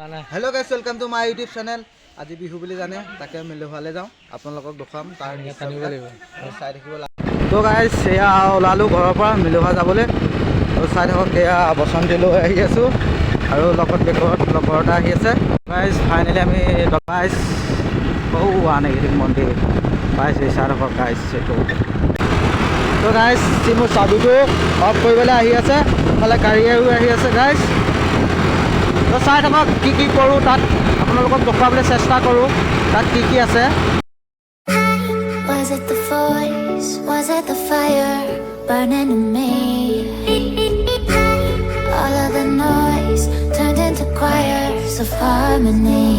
Hello guys welcome to my YouTube channel আজি বিহু বুলি জানে তাকে মিলুভালে যাওঁ আপোনালোকক দেখাম তাৰ কানিব লাগিব চাই থাকিব তো গাইস এয়া ওলালো ঘৰৰ পৰা মিলুভা যাবলৈ তো চাই থাকক এয়া বসন্তি লৈ আহি আছো আৰু লগত বেকৰত লগৰটা আহি আছে গাইস ফাইনালি আমি গাইস ও আনেগিৰি মন্দিৰ পাইছে চাই থাকক গাইস এটো তো গাইস সিমু চাবিটো অফ কৰিবলৈ আহি আছে ফালে গাড়ীও আহি আছে গাইস তো চাই থাকক কি কৰো তাত আপোনালোকক দেখাবলৈ চেষ্টা কৰো তাত কি আছে Was it the voice? Was it the fire burning in me? All of the noise turned into choirs of harmony.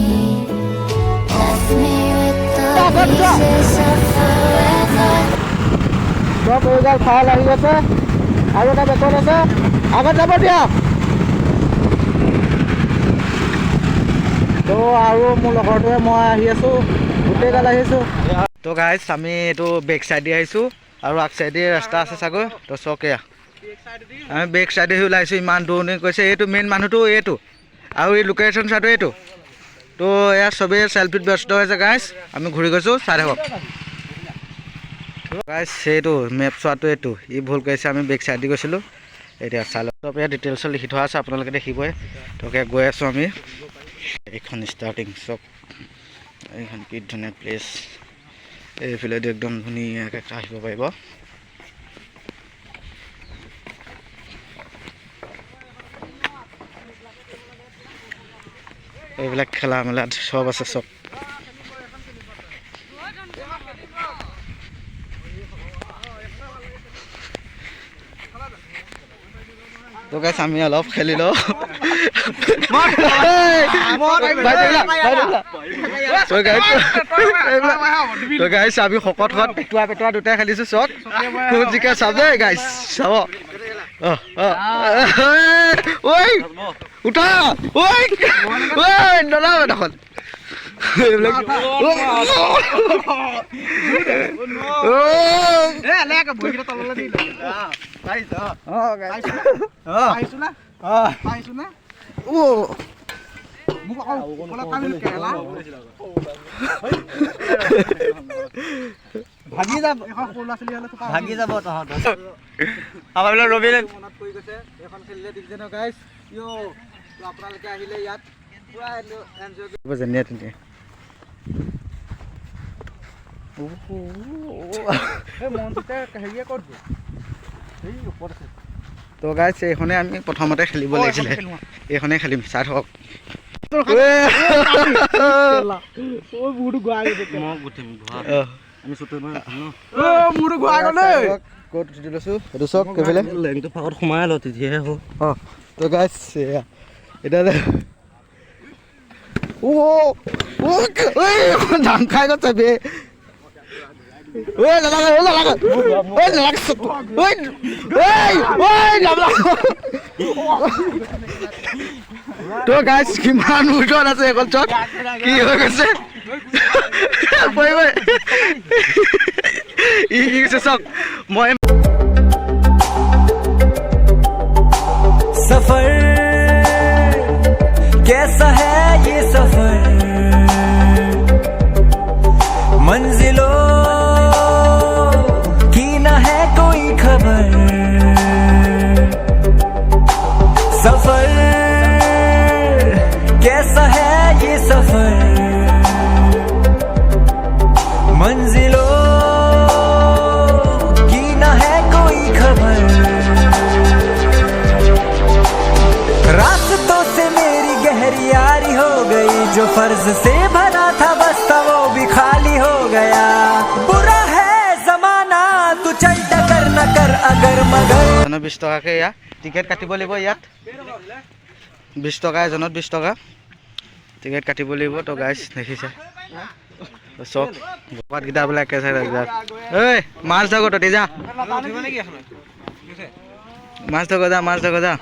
Left me with the pieces of forever. সব এগাল ফাইল আহি আছে আৰু এটা বেতন আছে আগত যাব দিয়া তো আৰু মোৰ লগৰটোৱে মই আহি আছো গোটেই গাল আহিছো তো গাইস আমি এটো বেক সাইড দি আহিছো আৰু আগ সাইড দি ৰাস্তা আছে সাগৰ তো চকেয়া আমি বেক সাইড দি ওলাইছো ইমান দূৰনি কৈছে এইটো মেইন মানুহটো এইটো আৰু এই লোকেশন সাইড এইটো তো এয়া সবে সেলফিত ব্যস্ত হৈছে গাইস আমি ঘূৰি গৈছো চাই থাকক গাইস এইটো মেপ চোৱাটো এইটো ই ভুল কৈছে আমি বেক সাইড দি গৈছিলো এতিয়া চাই লওক তো ডিটেইলছ লিখি থোৱা আছে আপোনালোকে দেখিবই তো গৈ আছো আমি এইখন স্টাৰ্টিং চক এইখন কি ধুনীয়া প্লেচ এইফালে একদম ধুনীয়াকৈ আহিব পাৰিব এইবিলাক খেলা মেলা সব আছে চব তো গাইস আমি অলপ খেলিলো তো গাইস আমি শকত পেটুৱা দুটা খেলিছো চক কোন জিকা চাব দে গাইস চাব ঐ উঠা ঐ নলা দেখোন ভাগি যাব তহঁত আমাৰ ৰবিলে মনত পৰি গৈছে এখন খেলিলে দিগজেন গাইস ইও আপোনালোকে আহিলে ইয়াত পুৰা এনজয় কৰিব জানিয়া তুমি এই মনতে হেৰিয়ে ক'ত গ'ল এই ওপৰত আছে তো গাইস এইখনে আমি প্ৰথমতে খেলিব লাগিছিল এইখনে খেলিম চাই থাকক মুড় গুৱাই গৈছে মই গুঠিম আমি সুতে মই মুড় গুৱাই গলে কোট উঠি দিলছো এটো চক কেবেলে লেংটো ফাকত সোমাই ল তিহে হো তো গাইস এটা ও ধান খাই গছে বে ওই লাগা তো গাইস কিমান উঠন আছে এখন চক কি হৈ গৈছে বই ই গৈছে চক মই सफर कैसा है ये सफर मंजिलों की न है कोई खबर सफर कैसा है ये सफर मंजिलों की न है कोई खबर रास्तों से मेरी गहरी यारी हो गई जो फर्ज से भरा था बस्ता वो भी खाली हो गया बुरा है जमाना तू चल टकर न कर अगर मगर 20 টকাকে ইয়া টিকেট কাটিব লাগিব ইয়াত 20 টকা এজনত 20 টকা টিকেট কাটিব লাগিব তো গাইস দেখিছে চক গোপাত গিটা বলা কে চাই যা এই মাছ ধগ ততে যা উঠিব নেকি এখন মাছ ধগ যা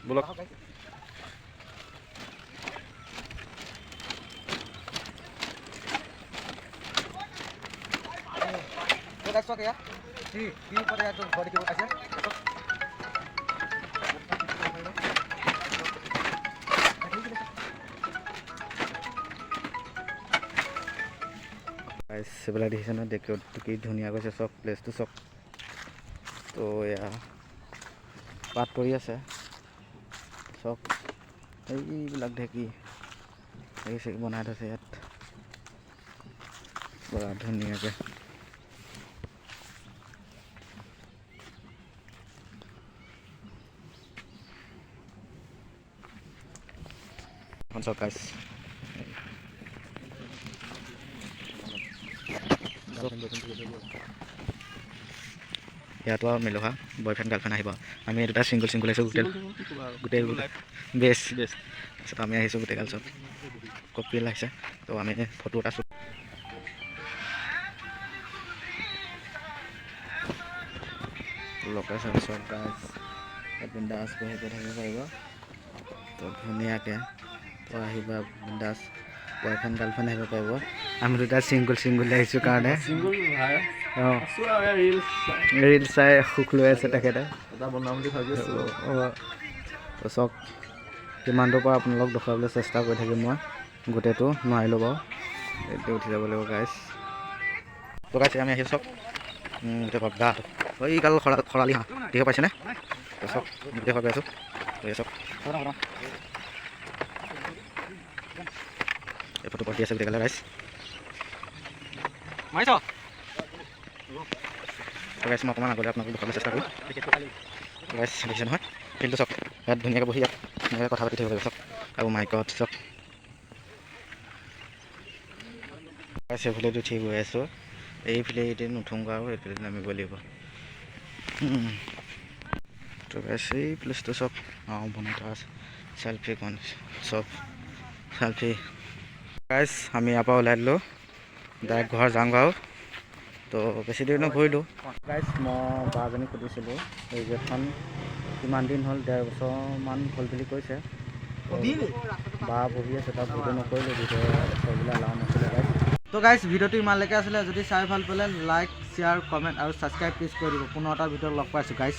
block That's okay ya. Di pada itu body kita kasih. এইবিলাক দেখিছে ন দেখি কি ধুনীয়া কৈছে চব প্লেচটো চব তো এয়া পাত পৰি আছে চব এইবিলাক ঢেঁকী বনাই থৈছে ইয়াত বৰা ধুনীয়াকৈ চব গাইছ ইয়াতো আৰু মিলোহা বয়ফ্ৰেণ্ড গাৰ্লফ্ৰেণ্ড আহিব আমি দুটা ছিংগল আহিছোঁ গোটেই বেষ্ট তাৰপিছত আমি আহিছোঁ গোটেই গাল চব কপিল আহিছে তো আমি ফটো এটা শ্বুট লোকেশ্যন চব গাইজ বিন্দাছ বহি থাকিব পাৰিব তো ধুনীয়াকৈ তো আহিবা বিন্দাছ বয়ফ্ৰেণ্ড গাৰ্লফ্ৰেণ্ড আহিব পাৰিব আমি দুটা ছিংগল আহিছোঁ কাৰণে অঁ ৰিল চাই সুখ লৈ আছে তেখেতে তো চাওক কিমানটোৰ পৰা আপোনালোক দেখুৱাবলৈ চেষ্টা কৰি থাকিম মই গোটেইটো নোৱাৰিলোঁ বাৰু এইটো উঠি যাব লাগিব গাইজ তো গাইছে আমি আহিছোঁ চব গোটেই গাটো এইগাল খৰালি হাঁহ দেখিব পাইছেনে তো চব গোটেই ভাবি আছোঁ চব এই ফটো পাতি আছে গোটেইগালে গাইজ গাইছ মই অকণমান আগতে আপোনালোকক দেখাবলৈ চেষ্টা কৰিম গাইছ দেখিছে নহয় ফিল্ডটো চব ইয়াত ধুনীয়াকৈ বহি ইয়াত ধুনীয়াকৈ কথা পাতি থাকিব লাগিব চব আৰু মাইকত চব গাইছ সেইফালেদি উঠি গৈ আছোঁ এইফালে এদিন নুঠোংগৈ আৰু এইফালে নামিব লাগিব তো গাইছ এই প্লেচটো চব বনাই থোৱা আছে চেল্ফি কন চব চেল্ফি গাইছ আমি ইয়াৰ পৰা ওলাই দিলোঁ ডাইৰেক্ট ঘৰ যাওঁগৈ আৰু তো বেছি দেৰি নঘূৰিলোঁ গাইছ মই বাজনীক সুধিছিলোঁ এই গেটখন কিমান দিন হ'ল 1.5 বছৰমান হ'ল বুলি কৈছে বা বহি আছে তাত ভিডিঅ' নকৰিলোঁ ভিডিঅ' কৰিবলৈ এলাও নাছিলে গাইছ তো গাইছ ভিডিঅ'টো ইমানলৈকে আছিলে যদি চাই ভাল পালে লাইক শ্বেয়াৰ কমেণ্ট আৰু ছাবস্ক্ৰাইব প্লিজ কৰি দিব পুনৰ এটা ভিডিঅ'ত লগ পাইছোঁ গাইছ